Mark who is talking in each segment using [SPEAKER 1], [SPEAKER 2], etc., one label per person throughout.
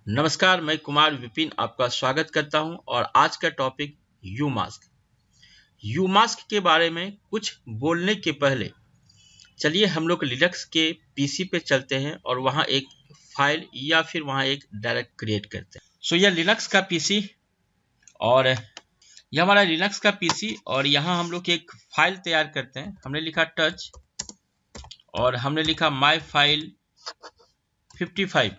[SPEAKER 1] नमस्कार, मैं कुमार विपिन आपका स्वागत करता हूं और आज का टॉपिक यूमास्क। यूमास्क के बारे में कुछ बोलने के पहले चलिए हम लोग लिनक्स के पीसी पे चलते हैं और वहां एक फाइल या फिर वहां एक डायरेक्ट क्रिएट करते हैं। सो यह लिनक्स का पीसी और यह हमारा लिनक्स का पीसी और यहाँ हम लोग एक फाइल तैयार करते हैं। हमने लिखा टच और हमने लिखा माई फाइल 55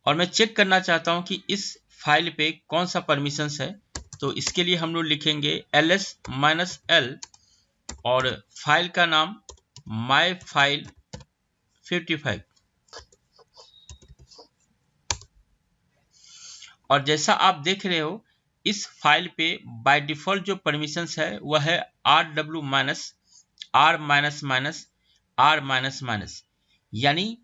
[SPEAKER 1] और मैं चेक करना चाहता हूं कि इस फाइल पे कौन सा परमिशंस है। तो इसके लिए हम लोग लिखेंगे ls-l और फाइल का नाम माई फाइल 55 और जैसा आप देख रहे हो इस फाइल पे बाय डिफॉल्ट जो परमिशंस है वह है r-r-r-, यानी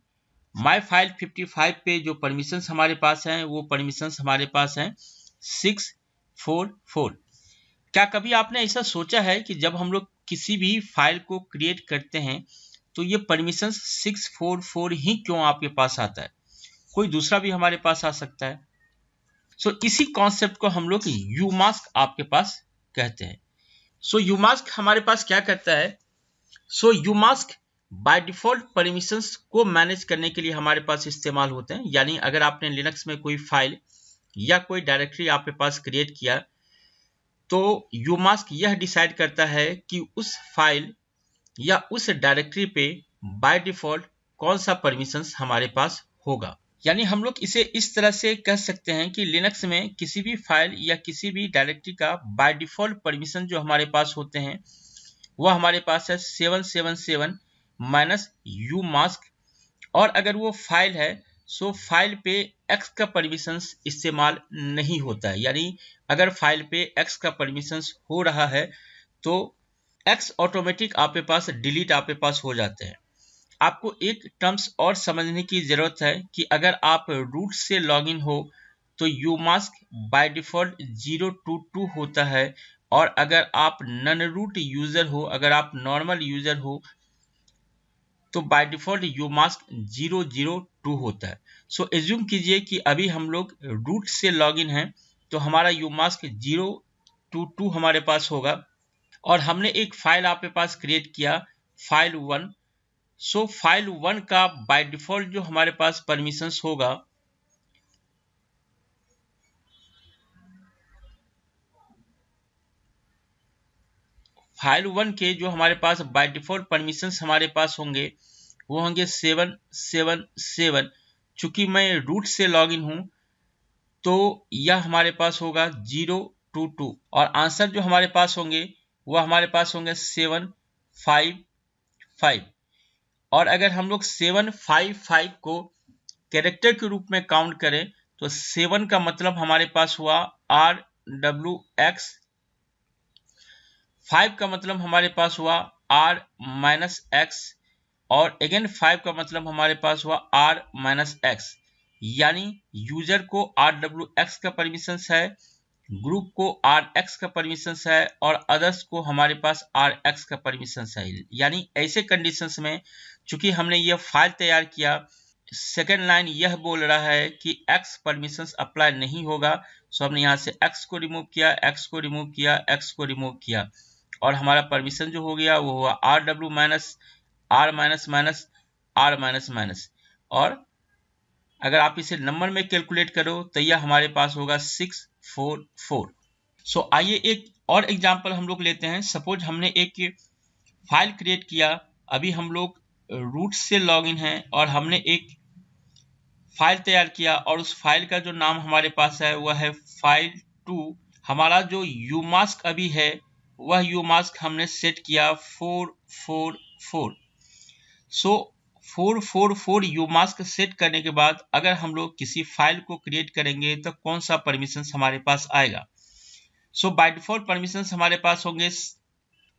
[SPEAKER 1] माई फाइल 55 पे जो परमिशंस हमारे पास हैं वो परमिशंस हमारे पास हैं 644। क्या कभी आपने ऐसा सोचा है कि जब हम लोग किसी भी फाइल को क्रिएट करते हैं तो ये परमिशंस 644 ही क्यों आपके पास आता है? कोई दूसरा भी हमारे पास आ सकता है। सो इसी कॉन्सेप्ट को हम लोग यूमास्क आपके पास कहते हैं। सो यूमास्क हमारे पास क्या करता है? सो यूमास्क बाय डिफॉल्ट परमिशंस को मैनेज करने के लिए हमारे पास इस्तेमाल होते हैं। यानी अगर आपने लिनक्स में कोई फाइल या कोई डायरेक्टरी आपके पास क्रिएट किया तो यूमास्क यह डिसाइड करता है कि उस फाइल या उस डायरेक्टरी पे बाय डिफॉल्ट कौन सा परमिशंस हमारे पास होगा। यानी हम लोग इसे इस तरह से कह सकते हैं कि लिनक्स में किसी भी फाइल या किसी भी डायरेक्टरी का बाय डिफॉल्ट परमिशन जो हमारे पास होते हैं वह हमारे पास है 777 -umask और अगर वो फाइल है सो फाइल पे x का परमिशंस इस्तेमाल नहीं होता है। यानी अगर फाइल पे x का परमिशंस हो रहा है तो x ऑटोमेटिक आपके पास डिलीट आपके पास हो जाते हैं। आपको एक टर्म्स और समझने की जरूरत है कि अगर आप रूट से लॉगिन हो तो यूमास्क बाय डिफॉल्ट 022 होता है और अगर आप नन रूट यूजर हो, अगर आप नॉर्मल यूजर हो तो बाय डिफॉल्ट यूमास्क 002 होता है। सो एज्यूम कीजिए कि अभी हम लोग रूट से लॉगिन हैं तो हमारा यूमास्क 022 हमारे पास होगा और हमने एक फाइल आपके पास क्रिएट किया फाइल 1। सो फाइल 1 का बाय डिफॉल्ट जो हमारे पास परमिशंस होगा फाइल 1 के जो हमारे पास बाय डिफॉल्ट परमिशंस हमारे पास होंगे वो होंगे 777। चूंकि मैं रूट से लॉगिन हूं तो यह हमारे पास होगा 022 और आंसर जो हमारे पास होंगे वह हमारे पास होंगे 755 और अगर हम लोग 755 को कैरेक्टर के रूप में काउंट करें तो 7 का मतलब हमारे पास हुआ RWX, 5 का मतलब हमारे पास हुआ R-X और अगेन 5 का मतलब हमारे पास हुआ R-X। यानी यूजर को RWX का परमिशंस है, ग्रुप को RX का परमिशंस है और अदर्स को हमारे पास RX का परमिशंस है। यानी ऐसे कंडीशंस में चूंकि हमने यह फाइल तैयार किया, सेकेंड लाइन यह बोल रहा है कि X परमिशंस अप्लाई नहीं होगा। सो हमने यहाँ से X को रिमूव किया, X को रिमूव किया, X को रिमूव किया और हमारा परमिशन जो हो गया वो हुआ R-R-R और अगर आप इसे नंबर में कैलकुलेट करो तो यह हमारे पास होगा 644। सो आइए एक और एग्जांपल हम लोग लेते हैं। सपोज हमने एक फाइल क्रिएट किया, अभी हम लोग रूट से लॉगिन हैं और हमने एक फाइल तैयार किया और उस फाइल का जो नाम हमारे पास है वह है फाइल 2। हमारा जो यूमास्क अभी है वह यूमास्क हमने सेट किया 444। सो 444 यूमास्क सेट करने के बाद अगर हम लोग किसी फाइल को क्रिएट करेंगे तो कौन सा परमिशंस हमारे पास आएगा? सो बाय डिफॉल्ट परमिशंस हमारे पास होंगे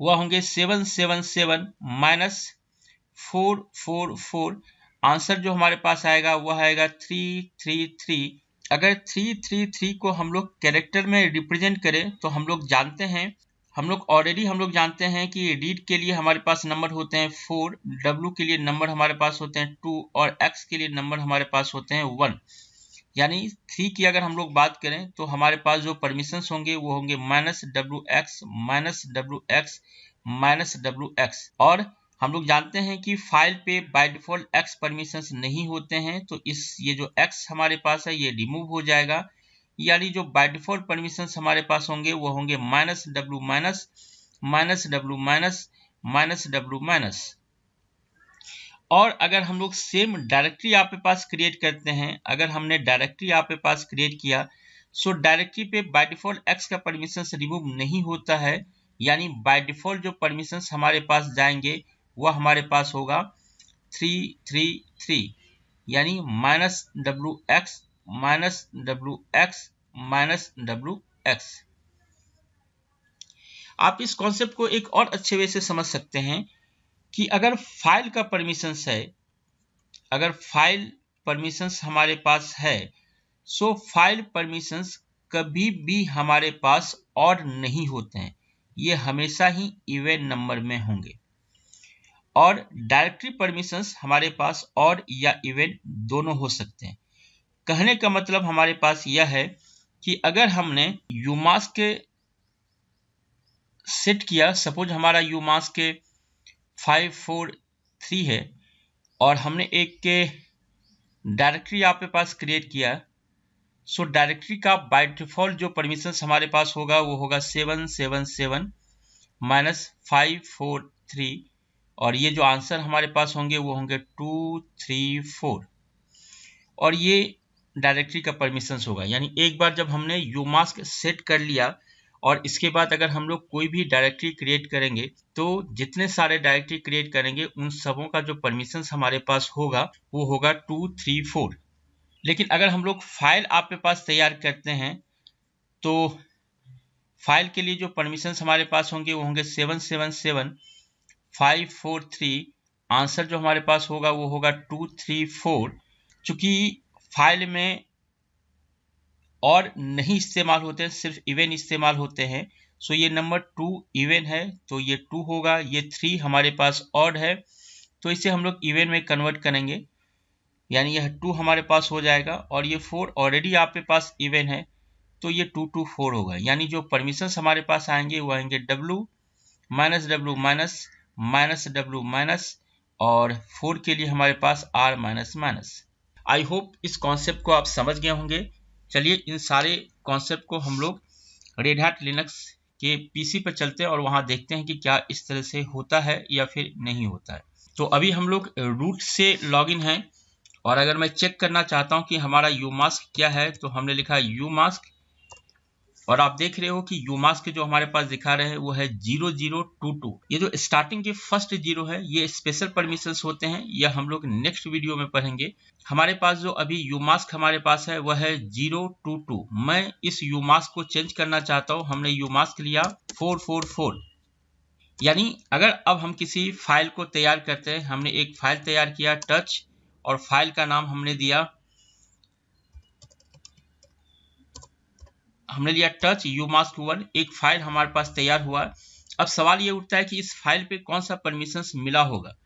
[SPEAKER 1] वह होंगे 777 -444। आंसर जो हमारे पास आएगा वह आएगा 333। अगर 333 को हम लोग कैरेक्टर में रिप्रेजेंट करें तो हम लोग जानते हैं कि रीड के लिए हमारे पास नंबर होते हैं 4, W के लिए नंबर हमारे पास होते हैं 2 और X के लिए नंबर हमारे पास होते हैं 1। यानी 3 की अगर हम लोग बात करें तो हमारे पास जो परमिशंस होंगे वो होंगे -WX -WX। और हम लोग जानते हैं कि फाइल पे बाय डिफॉल्ट X परमिशंस नहीं होते हैं, तो ये जो X हमारे पास है ये रिमूव हो जाएगा, यानी जो बाय डिफॉल्ट परमिशंस हमारे पास होंगे वो होंगे -W और अगर हम लोग सेम डायरेक्टरी आपके पास क्रिएट करते हैं, अगर हमने डायरेक्टरी आपके पास क्रिएट किया, सो डायरेक्टरी पे बाय डिफॉल्ट X का परमिशंस रिमूव नहीं होता है, यानी बाय डिफॉल्ट जो परमिशंस हमारे पास जाएंगे वह हमारे पास होगा 333, यानी -WX -WX। आप इस कॉन्सेप्ट को एक और अच्छे वे से समझ सकते हैं कि अगर फाइल का परमिशंस है, अगर फाइल परमिशंस हमारे पास है, सो फाइल परमिशंस कभी भी हमारे पास ऑड नहीं होते हैं, ये हमेशा ही इवन नंबर में होंगे। और डायरेक्टरी परमिशंस हमारे पास ऑड या इवन दोनों हो सकते हैं। कहने का मतलब हमारे पास यह है कि अगर हमने यूमास्क के सेट किया, सपोज हमारा यूमास्क के 543 है और हमने एक के डायरेक्टरी आपके पास क्रिएट किया, सो डायरेक्टरी का बाय डिफॉल्ट जो परमिशंस हमारे पास होगा वो होगा 777 -543, और ये जो आंसर हमारे पास होंगे वो होंगे 234, और ये डायरेक्टरी का परमिशंस होगा। यानी एक बार जब हमने यूमास्क सेट कर लिया और इसके बाद अगर हम लोग कोई भी डायरेक्टरी क्रिएट करेंगे तो जितने सारे डायरेक्टरी क्रिएट करेंगे उन सबों का जो परमिशंस हमारे पास होगा वो होगा 234। लेकिन अगर हम लोग फाइल आपके पास तैयार करते हैं तो फाइल के लिए जो परमिशंस हमारे पास होंगे वो होंगे 777 543, आंसर जो हमारे पास होगा वो होगा 234। चूंकि फाइल में और नहीं इस्तेमाल होते हैं, सिर्फ इवन इस्तेमाल होते हैं, सो ये नंबर 2 इवन है तो ये 2 होगा, ये 3 हमारे पास ऑड है तो इसे हम लोग इवन में कन्वर्ट करेंगे, यानी यह 2 हमारे पास हो जाएगा, और ये 4 ऑलरेडी आपके पास इवन है तो ये 224 होगा। यानी जो परमिशंस हमारे पास आएंगे वो आएंगे W -W और 4 के लिए हमारे पास R। आई होप इस कॉन्सेप्ट को आप समझ गए होंगे। चलिए इन सारे कॉन्सेप्ट को हम लोग रेड हैट लिनक्स के पीसी पर चलते हैं और वहां देखते हैं कि क्या इस तरह से होता है या फिर नहीं होता है। तो अभी हम लोग रूट से लॉगिन हैं और अगर मैं चेक करना चाहता हूं कि हमारा यूमास्क क्या है तो हमने लिखा यूमास्क, और आप देख रहे हो कि यूमास्क जो हमारे पास दिखा रहे हैं वो है 0022। ये जो स्टार्टिंग के फर्स्ट 0 है ये स्पेशल परमिशंस होते हैं, यह हम लोग नेक्स्ट वीडियो में पढ़ेंगे। हमारे पास जो अभी यूमास्क हमारे पास है वह है 022। मैं इस यूमास्क को चेंज करना चाहता हूं, हमने यूमास्क लिया 444, यानी अगर अब हम किसी फाइल को तैयार करते हैं, हमने एक फाइल तैयार किया टच, और फाइल का नाम हमने लिया टच umask1, एक फाइल हमारे पास तैयार हुआ। अब सवाल ये उठता है कि इस फाइल पे कौन सा परमिशंस मिला होगा।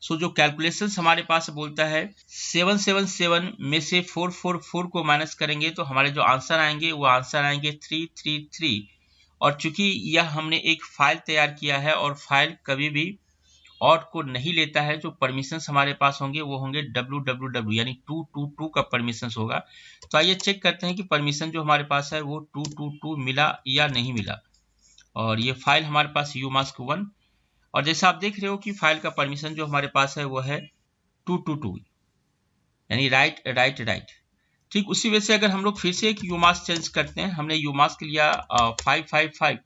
[SPEAKER 1] सो जो कैलकुलेशंस हमारे पास बोलता है 777 में से 444 को माइनस करेंगे तो हमारे जो आंसर आएंगे वो आंसर आएंगे 333। और चूंकि यह हमने एक फाइल तैयार किया है और फाइल कभी भी ऑड को नहीं लेता है, जो परमिशंस हमारे पास होंगे वो होंगे www, यानी 222 का परमिशंस होगा। तो आइए चेक करते हैं कि परमिशन जो हमारे पास है वो 222 मिला या नहीं मिला। और ये फाइल हमारे पास umask1, और जैसा आप देख रहे हो कि फाइल का परमिशन जो हमारे पास है वो है 222, यानी राइट। ठीक उसी वजह से अगर हम लोग फिर से एक umask चेंज करते हैं, हमने umask लिया 555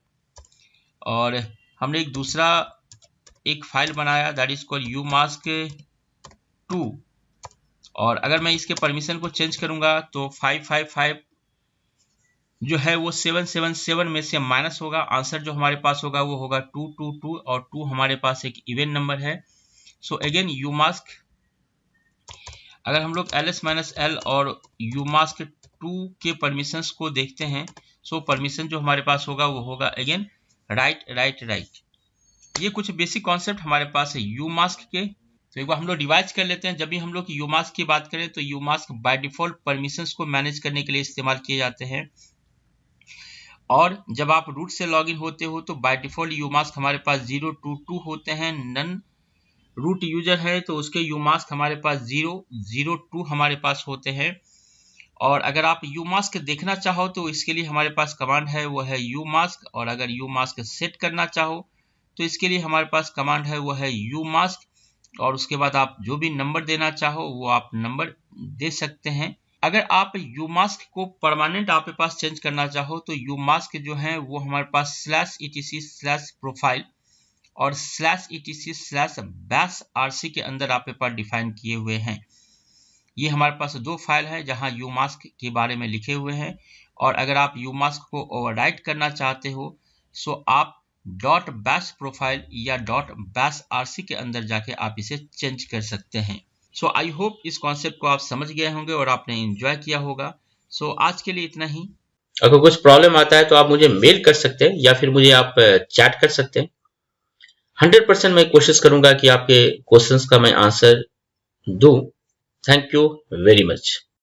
[SPEAKER 1] और हमने एक दूसरा एक फाइल बनाया दैट इज कॉल्ड umask2, और अगर मैं इसके परमिशन को चेंज करूंगा तो 555 जो है वो 777 में से माइनस होगा, आंसर जो हमारे पास होगा वो होगा 222, और 2 हमारे पास एक इवन नंबर है। सो अगेन umask, अगर हम लोग ls-l और umask2 के परमिशंस को देखते हैं, सो परमिशन जो हमारे पास होगा वो होगा अगेन राइट। ये कुछ बेसिक कॉन्सेप्ट हमारे पास है umask के। तो एक बार हम लोग रिवाइज कर लेते हैं। जब भी हम लोग यूमास्क की बात करें तो यूमास्क बाय डिफॉल्ट परमिशंस को मैनेज करने के लिए इस्तेमाल किए जाते हैं, और जब आप रूट से लॉगिन होते हो तो बाय डिफॉल्ट यूमास्क हमारे पास 022 होते हैं। नन रूट यूजर है तो उसके यूमास्क हमारे पास 002 हमारे पास होते हैं। और अगर आप यूमास्क देखना चाहो तो इसके लिए हमारे पास कमांड है, वो है यूमास्क। और अगर यूमास्क सेट करना चाहो तो इसके लिए हमारे पास कमांड है, वो है यूमास्क। और उसके बाद आप जो भी नंबर देना चाहो वो आप नंबर दे सकते हैं। अगर आप यूमास्क को परमानेंट आपके पास चेंज करना चाहो तो यूमास्क जो है वो हमारे पास /etc/profile और /etc/bash/rc के अंदर आपके पास डिफाइन किए हुए हैं। ये हमारे पास दो फाइल है जहां यूमास्क के बारे में लिखे हुए हैं। और अगर आप यूमास्क को ओवरराइट करना चाहते हो सो आप .bash प्रोफाइल या .bash/rc के अंदर जाके आप इसे चेंज कर सकते हैं। सो आई होप इस कॉन्सेप्ट को आप समझ गए होंगे और आपने एंजॉय किया होगा। सो आज के लिए इतना ही।
[SPEAKER 2] अगर कुछ प्रॉब्लम आता है तो आप मुझे मेल कर सकते हैं या फिर मुझे आप चैट कर सकते हैं। 100% मैं कोशिश करूंगा कि आपके क्वेश्चंस का मैं आंसर दूं। Thank you very much.